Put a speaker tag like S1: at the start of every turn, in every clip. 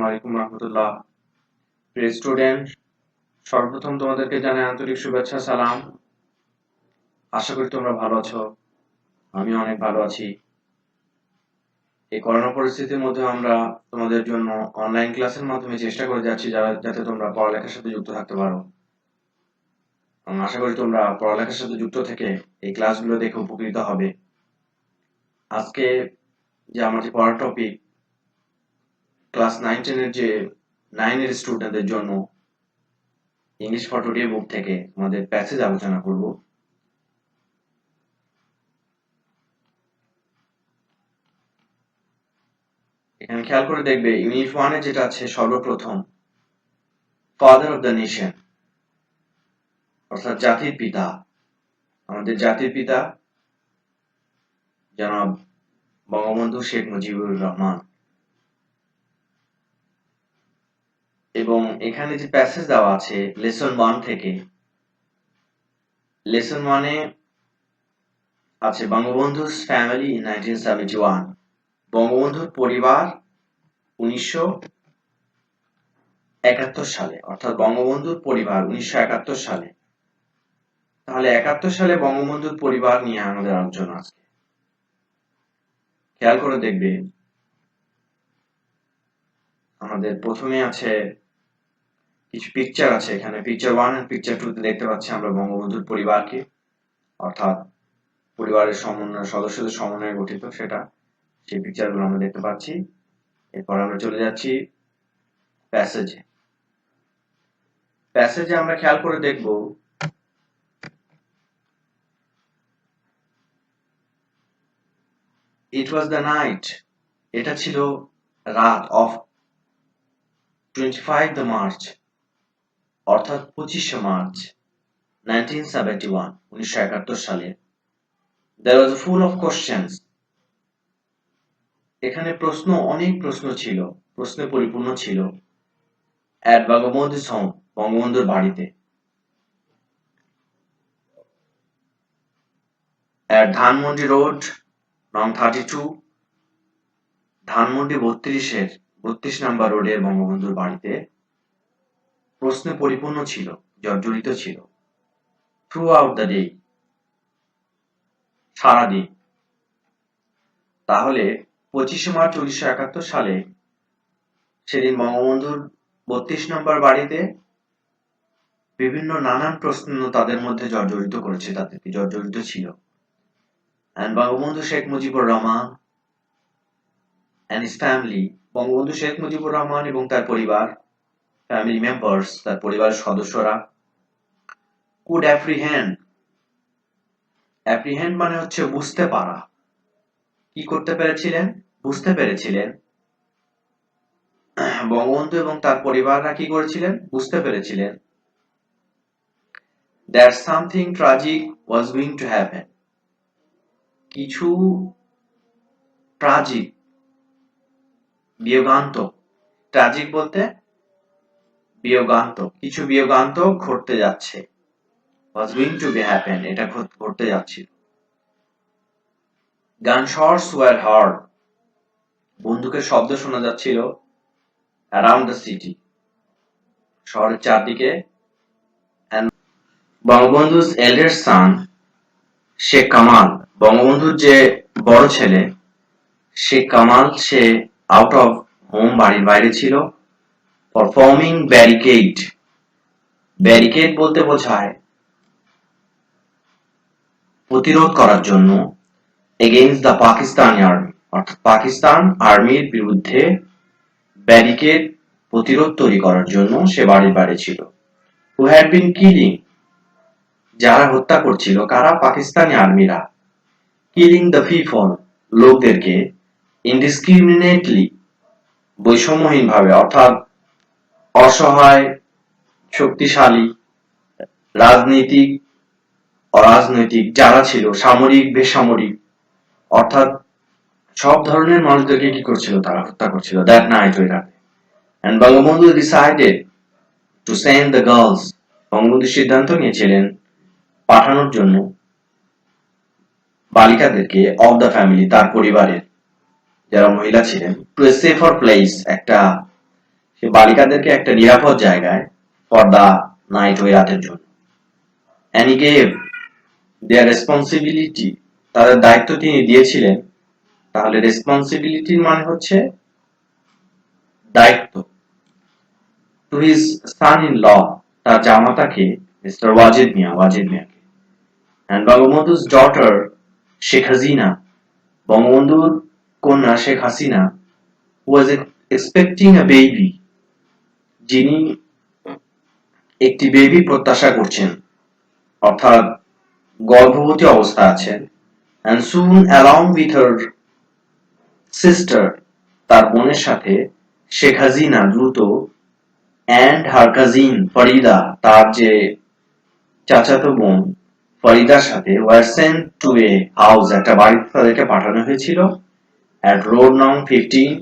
S1: আলাইকুম রহমতুল্লাহ। প্রিয় স্টুডেন্ট, সর্বপ্রথম তোমাদেরকে জানাই আন্তরিক শুভেচ্ছা সালাম। আশা করি তোমরা ভালো আছো। আমি অনেক ভালো আছি। এই করোনা পরিস্থিতির মধ্যে আমরা তোমাদের জন্য অনলাইন ক্লাসের মাধ্যমে চেষ্টা করে যাচ্ছি যাতে তোমরা পড়ালেখার সাথে যুক্ত থাকতে পারো। আশা করি তোমরা পড়ালেখার সাথে যুক্ত থেকে এই ক্লাসগুলো দেখে উপকৃত হবে। আজকে যে আমার যে পড়ার টপিক, ক্লাস 9-10 যে 9 স্টুডেন্টদের জন্য ইংলিশ ফর টুডে বুক থেকে আমাদের প্যাসেজ আলোচনা করব। এখানে খেয়াল করে দেখবে ইউনিট 1 এ যেটা আছে সর্বপ্রথম ফাদার অফ দ্য নেশন, অর্থাৎ জাতির পিতা, আমাদের জাতির পিতা জনাব বঙ্গবন্ধু শেখ মুজিবুর রহমান। এবং এখানে যে প্যাসেজ দেওয়া আছে লেসন 1 থেকে, লেসন 1 এ আছে বঙ্গবন্ধুর ফ্যামিলি ইন 1971, বঙ্গবন্ধুর পরিবার 1971 সালে, অর্থাৎ বঙ্গবন্ধুর পরিবার 1971 সালে। তাহলে 71 সালে বঙ্গবন্ধুর পরিবার নিয়ে আমাদের আলোচনা আজকে। খেয়াল করে দেখবে আমাদের প্রথমে আছে কিছু পিকচার আছে। এখানে পিকচার 1 আর পিকচার 2 তে দেখতে পাচ্ছি আমরা বঙ্গবন্ধুর পরিবারকে, অর্থাৎ পরিবারের সদস্যদের সমন্বয়ে গঠিত সেটা, সেই পিকচারগুলো আমরা দেখতে পাচ্ছি। এরপর আমরা চলে যাচ্ছি প্যাসেজে আমরা খেয়াল করে দেখব ইট ওয়াজ দ্য নাইট, এটা ছিল রাত অফ 25 মার্চ, অর্থাৎ 25শে মার্চ 1971 সালে। There was full of questions, এখানে অনেক প্রশ্ন ছিল, প্রশ্নে পরিপূর্ণ ছিল। At Bangabandhu's home, বঙ্গবন্ধুর বাড়িতে। At ধানমন্ডি রোড নং 32, ধানমন্ডি 32 নম্বর রোডের বঙ্গবন্ধুর বাড়িতে প্রশ্নে পরিপূর্ণ ছিল, জর্জরিত ছিল। থ্রু আউট দ্য ডে, সারাদিন। তাহলে 25শে মার্চ 1971 সালে সেদিন বঙ্গবন্ধুর 32 নম্বর বাড়িতে বিভিন্ন নানান প্রশ্ন তাদের মধ্যে জর্জরিত করেছে, তাদেরকে জর্জরিত ছিল। And Bangabandhu Sheikh Mujibur Rahman and his family, Bangabandhu Sheikh Mujibur Rahman এবং তার পরিবার, ফ্যামিলি মেম্বার্স, তার পরিবারের সদস্যরা, could apprehend মানে হচ্ছে বুঝতে পারা। কি করতে পেরেছিলেন? বুঝতে পেরেছিলেন। বঙ্গবন্ধু এবং তার পরিবাররা কি করেছিলেন? বুঝতে পেরেছিলেন that something tragic was going to happen, কিছু ট্রাজিক, বিয়োগান্তক, ট্রাজিক বলতে বিয়োগান্তক, কিছু বিয়োগান্তক ঘটতে যাচ্ছে। was going to be happen, এটা ঘটতে যাচ্ছিল। gunshots were heard, বন্দুকের শব্দ শোনা যাচ্ছিল around the city, শহরের চারদিকে। and বঙ্গবন্ধু's eldest son Sheikh Kamal, বঙ্গবন্ধুর যে বড় ছেলে শেখ কামাল, সে আউট অফ হোম, বাড়ির বাইরে ছিল। পারফর্মিং ব্যারিকেড, ব্যারিকেড বলতে বোঝায় প্রতিরোধ করার জন্য, এগেইনস্ট দ্য পাকিস্তানি আর্মি, অর্থাৎ পাকিস্তান আর্মির বিরুদ্ধে ব্যারিকেড, প্রতিরোধ তৈরি করার জন্য সে বাড়ির বাইরে ছিল। হু হ্যাড বিন কিলিং, যারা হত্যা করছিল, কারা? পাকিস্তানি আর্মিরা। কিলিং দ্য পিপল, লোকদেরকে। ইনডিসক্রিমিনেটলি, বৈষম্যহীন ভাবে, অর্থাৎ অসহায়, শক্তিশালী, রাজনীতিক, অরাজনৈতিক যারা ছিল, সামরিক, বেসামরিক, অর্থাৎ সব ধরনের মানুষদেরকে কি করছিল? তারা হত্যা করছিল। দ্যাট নাইট, ওই রাতে। And Bangabandhu decided to send the girls, Bangabandhu সিদ্ধান্ত নিয়েছিলেন পাঠানোর জন্য বালিকাদেরকে, অফ দ্য ফ্যামিলি, তার পরিবারের যারা মহিলা ছিলেন, টু এ সেফার প্লেস, একটা সে বালিকাদেরকে একটা নিরাপদ জায়গায় ফর দা নাইট, ওই রাতের জন্য। and he gave their responsibility, তাদের দায়িত্ব তিনি দিয়েছিলেন। তাহলে রেসপন্সিবিলিটির মানে হচ্ছে দায়িত্ব। To his son in law, তার জামাতাকে, মিস্টার ওয়াজিদ মিয়াকে। and বঙ্গবন্ধু's daughter শেখ হাসিনা, বঙ্গবন্ধুর কন্যা Sheikh Hasina, who was expecting a baby, যিনি একটি বেবি প্রত্যাশা করছেন, অর্থাৎ গর্ভবতী অবস্থা আছেন। and soon along with her sister, তার বোনের সাথে শেখ হাসিনা দ্রুত and her cousin ফরিদা, তার যে চাচাতো বোন ফরিদার সাথে were sent to a house, একটা বাড়িতে তাদেরকে পাঠানো হয়েছিল at road num 15,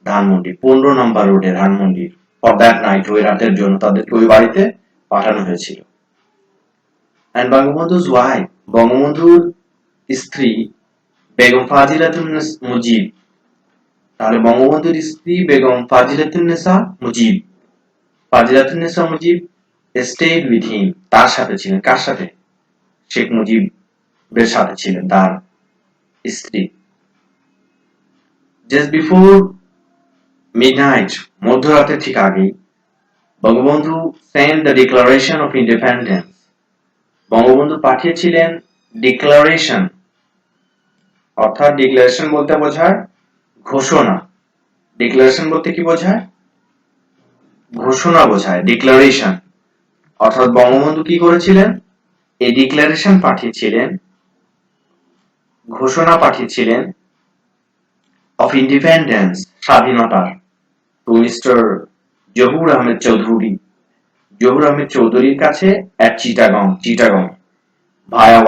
S1: ধানমন্ডি, 15 নম্বর রোডে ধানমন্ডি, for that night, ওই রাতের জন্য তাদেরকে ওই বাড়িতে পাঠানো হয়েছিল। and বঙ্গবন্ধু's wife, বঙ্গবন্ধুর স্ত্রী বেগম ফাজিলাতুন্নেসা মুজিব, তাহলে বঙ্গবন্ধুর স্ত্রী Begum ফাজিলাতুন্নেসা Mujib, stayed with him, তার সাথে ছিলেন। কার সাথে? শেখ মুজিবের সাথে ছিলেন তার স্ত্রী। just before midnight, মধ্যরাতের ঠিক আগেই, Bangabandhu sent the declaration of independence, Bangabandhu পাঠিয়েছিলেন ডিক্লারেশন, অর্থাৎ ডিক্লারেশন বলতে বোঝায় ঘোষণা। ডিক্লারেশন বলতে কি বোঝায়? ঘোষণা বোঝায়, ডিক্লারেশন। অর্থাৎ বঙ্গবন্ধু কি করেছিলেন? এই ডিক্লারেশন পাঠিয়েছিলেন, ঘোষণা পাঠিয়েছিলেন অফ ইন্ডিপেন্ডেন্স, স্বাধীনতার, টু মিস্টার জহুর আহমেদ চৌধুরীর কাছে at চিটাগং ভায়া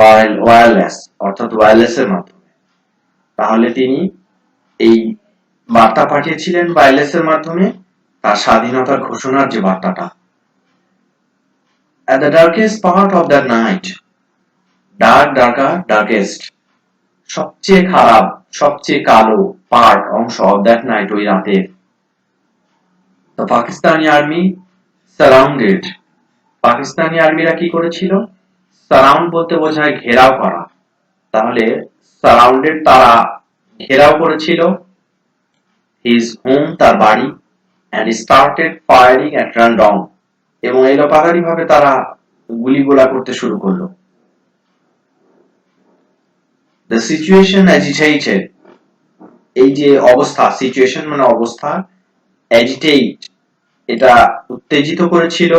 S1: ওয়্যারলেস, অর্থাৎ ওয়্যারলেসের মাধ্যমে। তাহলে তিনি এই বার্তা পাঠিয়েছিলেন ওয়্যারলেসের মাধ্যমে, তার স্বাধীনতার ঘোষণার যে বার্তাটা। at the darkest part of that night, darkest, সবচেয়ে খারাপ, সবচেয়ে কালো পার্ট, অংশ of that night, ওই রাতে, the Pakistani army surrounded, Pakistani আর্মিরা কি করেছিল? সারাউন্ড বলতে বোঝায় ঘেরাও করা। তাহলে সারাউন্ডেড, তারা ঘেরাও করেছিল his home, তার বাড়ি, and started firing at random, এবং এলোপাতাড়ি ভাবে তারা গুলিগোলা করতে শুরু করলো। the situation agitated, এই যে অবস্থা, সিচুয়েশন মানে অবস্থা, agitate এটা উত্তেজিত করেছিল,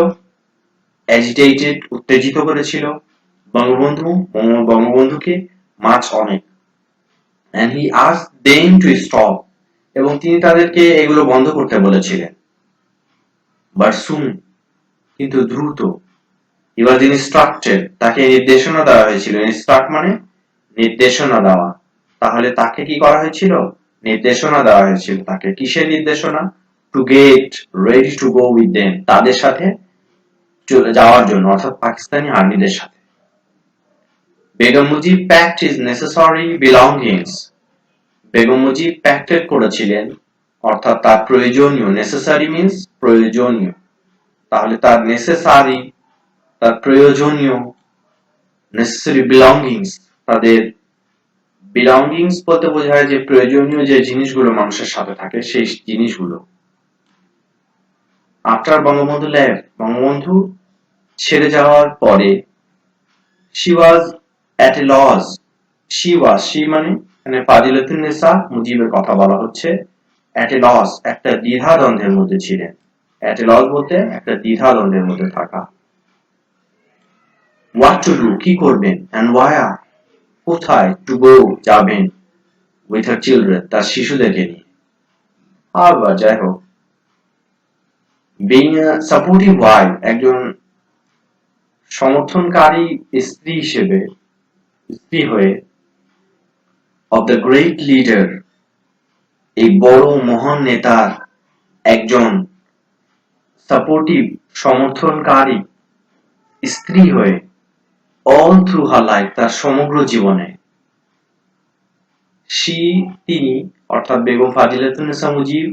S1: agitated উত্তেজিত করেছিল বঙ্গবন্ধুকে much, অনেক। and he asked them to stop, এবং তিনি তাদেরকে এগুলো বন্ধ করতে বলেছিলেন। but soon, কিন্তু দ্রুত, he was instructed, তাকে নির্দেশনা দেওয়া হয়েছিল। instruct মানে নির্দেশনা দেওয়া। তাহলে তাকে কি করা হয়েছিল? নির্দেশনা দেওয়া হয়েছিল তাকে। কিসের নির্দেশনা? to get ready to go with them, তাদের সাথে চলে যাওয়ার জন্য, অর্থাৎ পাকিস্তানি আর্মিদের সাথে। Begum Mujib packed his necessary belongings, Begum Mujib প্যাক্টেড করেছিলেন, অর্থাৎ তার প্রয়োজনীয়, নেসেসারি মিন্স প্রয়োজনীয়, তাহলে তার নেসেসারি, তার প্রয়োজনীয়, নেসেসারি বিলঙ্গিংস, তাদের বিলঙ্গিংস বলতে বোঝায় যে প্রয়োজনীয় যে জিনিসগুলো মানুষের সাথে থাকে, সেই জিনিসগুলো। আফটার বঙ্গবন্ধু লেফট, বঙ্গবন্ধু ছেড়ে যাওয়ার পরে, she was at a loss, she মানে এখানে ফাজিলাতুন্নেসা মুজিবের কথা বলা হচ্ছে, at a loss, একটা দ্বিধাদ্বন্দ্বের মধ্যে ছিলেন। at a loss বলতে একটা দ্বিধাদ্বন্দ্বের মধ্যে থাকা। what to do, কি করবেন, and where, কোথায়, to go, যাবেন, with her children, তার শিশুদেরকে নিয়ে। আবার যাই হোক, being a supportive wife, একজন সমর্থনকারী স্ত্রী হয়ে, of the great leader, এই বড় মহান নেতার একজন সাপোর্টিভ, সমর্থনকারী স্ত্রী হয়ে, all through her life, তার সমগ্র জীবনে, তিনি অর্থাৎ Begum ফাজিলাতুন্নেসা Mujib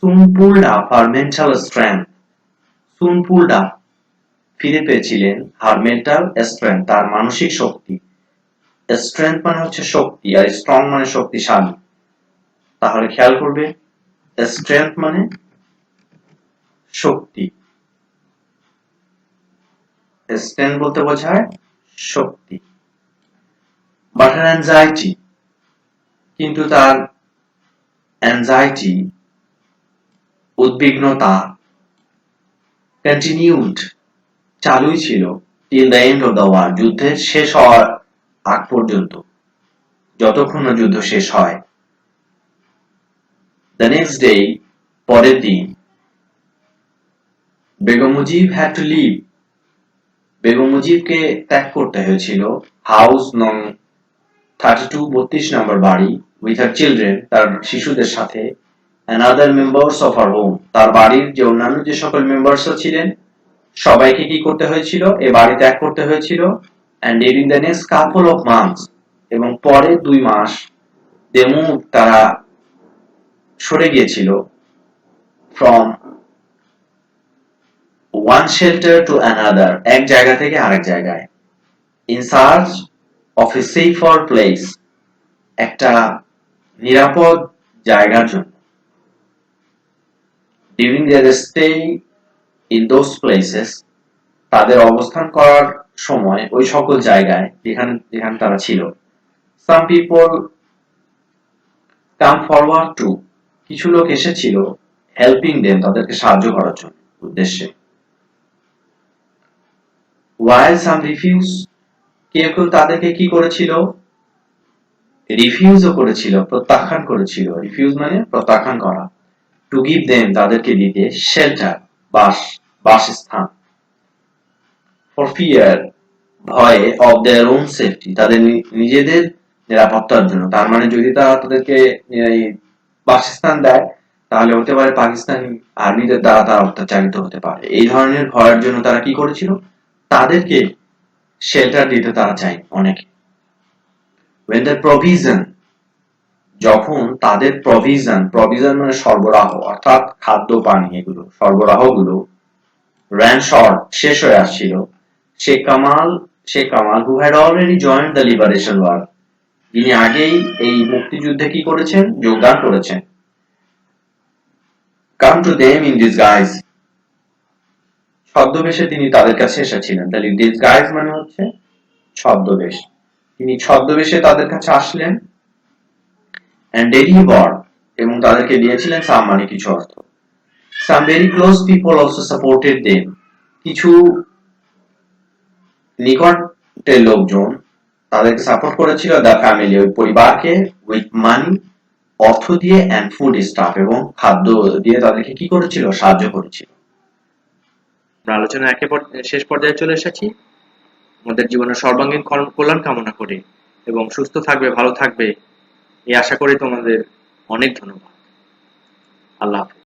S1: soon pulled up her mental strength. Soon pulled up ফিরে পেয়েছিলেন her mental strength, তার মানসিক শক্তি। strength মানে হচ্ছে শক্তি, আর strong মানে শক্তিশালী। তাহলে খেয়াল করবে strength মানে শক্তি, strength বলতে বোঝায় শক্তি। but her anxiety, কিন্তু তার anxiety উদ্বিগ্নতা continued চালুই ছিল till the end of the war, যুদ্ধের শেষ হওয়ার আগ পর্যন্ত, যতক্ষণ না যুদ্ধ শেষ হয়। the next day, পরের দিন, Begum Mujib had to leave, Begum মুজিবকে ত্যাগ করতে হয়েছিল হাউস নং 32 32 নম্বর বাড়ি with her children, তার শিশুদের সাথে, and other members of her home, তার বাড়ির যে অন্যান্য যে সকল মেম্বার্স ছিলেন সবাইকে কি করতে হয়েছিল, এই বাড়ি ত্যাগ করতে হয়েছিল। and during the next couple of months, এবং পরে 2 মাস they moved, তারা সরে গিয়েছিল from one shelter to another, এক জায়গা থেকে আরেক জায়গায়, in search of a safer place, একটা নিরাপদ জায়গার জন্য। during their stay in those places, তাদের অবস্থান করার সময় ওই সকল জায়গায় যেখানে যেখানে তারা ছিল, some people come forward to, কিছু লোক এসেছিল helping them, তাদেরকে সাহায্য করার জন্য উদ্দেশ্যে। while some refuse, কেউ কেউ তাদেরকে কি করেছিল, রিফিউজও করেছিল, প্রত্যাখ্যান করেছিল। রিফিউজ মানে প্রত্যাখ্যান করা। টু গিভ দেম, তাদেরকে দিতে, শেল্টার বাসস্থান, ফর ফিয়ার ভয়ে, অফ দেয়ার ওন সেফটি, তাদের নিজেদের নিরাপত্তার জন্য। তার মানে যদি তারা তাদেরকে বাসস্থান দেয় তাহলে হতে পারে পাকিস্তানি আর্মিদের দ্বারা তারা অত্যাচারিত হতে পারে, এই ধরনের ভয়ের জন্য তারা কি করেছিল, তাদেরকে শেল্টার দিতে তারা চায় অনেকে। when the provision, যখন তাদের provision মানে সরবরাহ, অর্থাৎ খাদ্য পানি, এগুলো সরবরাহগুলো ran short, শেষ হয়ে আসছিল, Sheikh Kamal who had already joined the liberation war, যিনি আগেই এই মুক্তিযুদ্ধে কি করেছেন, যোগদান করেছেন, come to them in disguise, ছদ্মবেশে তিনি তাদের কাছে এসেছিলেন। তাহলে disguise মানে হচ্ছে ছদ্মবেশ, তিনি ছদ্মবেশে তাদের কাছে আসলেন। and delivered, এবং তাদেরকে দিয়েছিলেন সাম মানে কিছু অর্থ। some very close people also supported them, কিছু নিকটের লোকজন তাদেরকে সাপোর্ট করেছিল, the family, ওই পরিবারকে, with money, অর্থ দিয়ে, and food stuff, এবং খাদ্য দিয়ে তাদেরকে কি করেছিল, সাহায্য করেছিল।
S2: আমরা আলোচনা শেষ পর্যায়ে চলে এসেছি। আমাদের জীবনের সর্বাঙ্গীন কল্যাণ কামনা করি এবং সুস্থ থাকবে, ভালো থাকবে এই আশা করি। তোমাদের অনেক ধন্যবাদ। আল্লাহ হাফেজ।